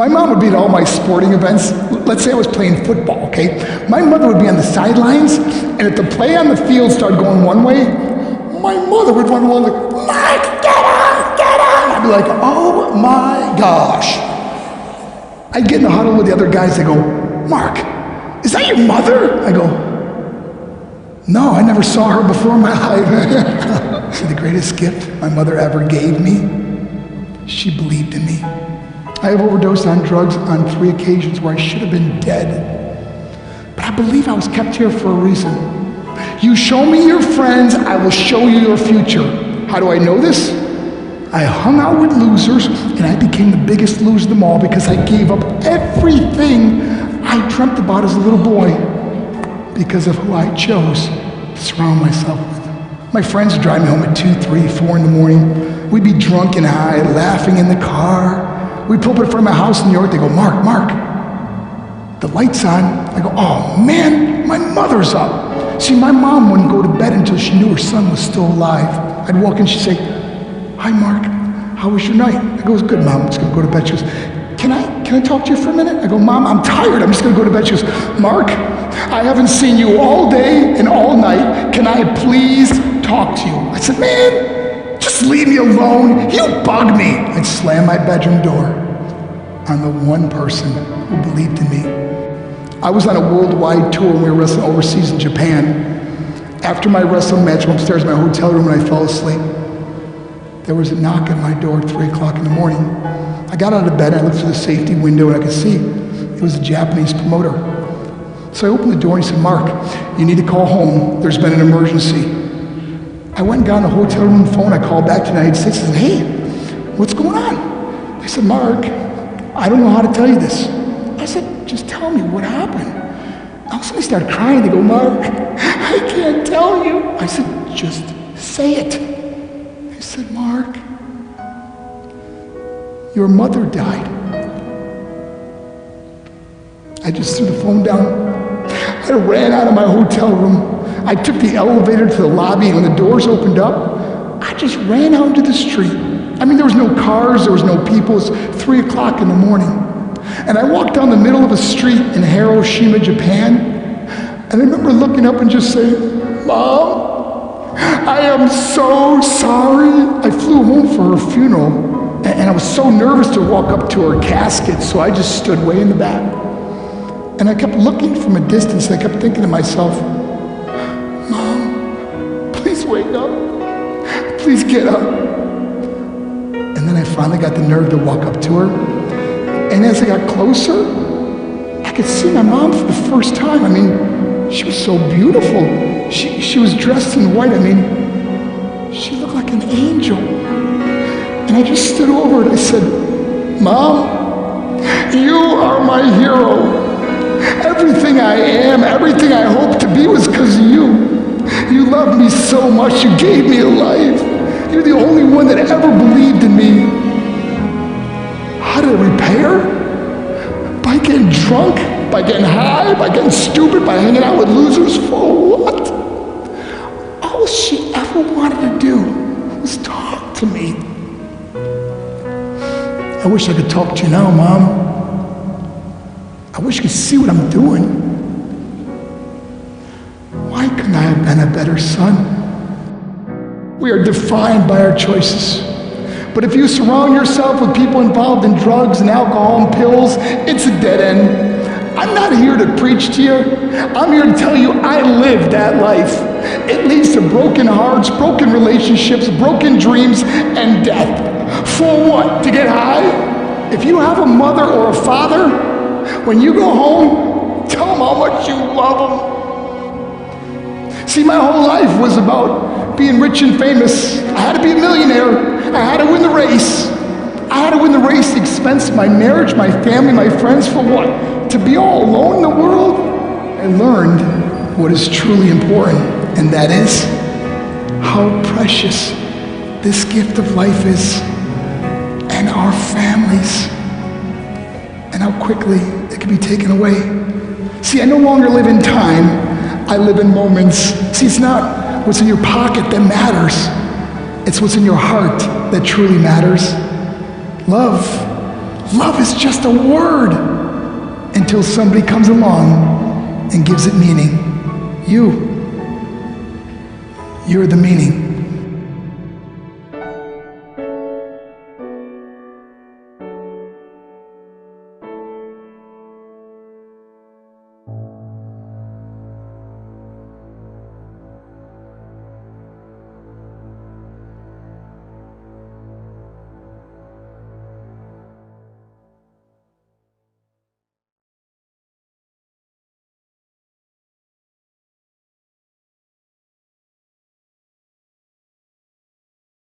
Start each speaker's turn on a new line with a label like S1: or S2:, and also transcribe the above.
S1: My mom would be at all my sporting events. Let's say I was playing football, okay? My mother would be on the sidelines, and if the play on the field started going one way, my mother would run along like, Mark, get on, get on! I'd be like, oh my gosh. I'd get in the huddle with the other guys, they go, Mark, is that your mother? I go, no, I never saw her before in my life. See, the greatest gift my mother ever gave me, she believed in me. I have overdosed on drugs on 3 occasions where I should have been dead. But I believe I was kept here for a reason. You show me your friends, I will show you your future. How do I know this? I hung out with losers, and I became the biggest loser of them all because I gave up everything I dreamt about as a little boy because of who I chose to surround myself with. My friends would drive me home at 2, 3, 4 in the morning. We'd be drunk and high, laughing in the car. We'd pull up in front of my house in New York. They go, Mark, the light's on. I go, oh man, my mother's up. See, my mom wouldn't go to bed until she knew her son was still alive. I'd walk in, she'd say, hi Mark, how was your night? I go, it was good, Mom, I'm just gonna go to bed. She goes, can I talk to you for a minute? I go, Mom, I'm tired, I'm just gonna go to bed. She goes, Mark, I haven't seen you all day and all night. Can I please talk to you? I said, man, just leave me alone. You bug me. I'd slam my bedroom door on the one person who believed in me. I was on a worldwide tour when we were wrestling overseas in Japan. After my wrestling match, I went upstairs in my hotel room and I fell asleep. There was a knock at my door at 3 o'clock in the morning. I got out of bed, I looked through the safety window and I could see it was a Japanese promoter. So I opened the door and he said, Mark, you need to call home. There's been an emergency. I went and got on the hotel room phone. I called back to the United States and said, hey, what's going on? They said, Mark, I don't know how to tell you this. I said, just tell me what happened. All of a sudden they started crying. They go, Mark, I can't tell you. I said, just say it. They said, Mark, your mother died. I just threw the phone down. I ran out of my hotel room. I took the elevator to the lobby, and when the doors opened up, I just ran out into the street. I mean, there was no cars, there was no people. It was 3 o'clock in the morning. And I walked down the middle of a street in Hiroshima, Japan, and I remember looking up and just saying, Mom, I am so sorry. I flew home for her funeral, and I was so nervous to walk up to her casket, so I just stood way in the back. And I kept looking from a distance, and I kept thinking to myself, Mom, please wake up. Please get up. And then I finally got the nerve to walk up to her. And as I got closer, I could see my mom for the first time. I mean, she was so beautiful. She was dressed in white. I mean, she looked like an angel. And I just stood over and I said, Mom, you are my hero. Everything I am, everything I hope to be was because of you. You loved me so much, you gave me a life. You're the only one that ever believed in me. How did I repair? By getting drunk, by getting high, by getting stupid, by hanging out with losers? For what? All she ever wanted to do was talk to me. I wish I could talk to you now, Mom. I wish you could see what I'm doing. Why couldn't I have been a better son? We are defined by our choices. But if you surround yourself with people involved in drugs and alcohol and pills, it's a dead end. I'm not here to preach to you. I'm here to tell you I lived that life. It leads to broken hearts, broken relationships, broken dreams, and death. For what? To get high? If you have a mother or a father, when you go home, tell them how much you love them. See, my whole life was about being rich and famous. I had to be a millionaire. I had to win the race. I had to win the race at the expense of my marriage, my family, my friends. For what? To be all alone in the world? I learned what is truly important, and that is how precious this gift of life is, and our families, and how quickly it can be taken away. See, I no longer live in time, I live in moments. See, it's not what's in your pocket that matters. It's what's in your heart that truly matters. Love Love is just a word until somebody comes along and gives it meaning. You're the meaning.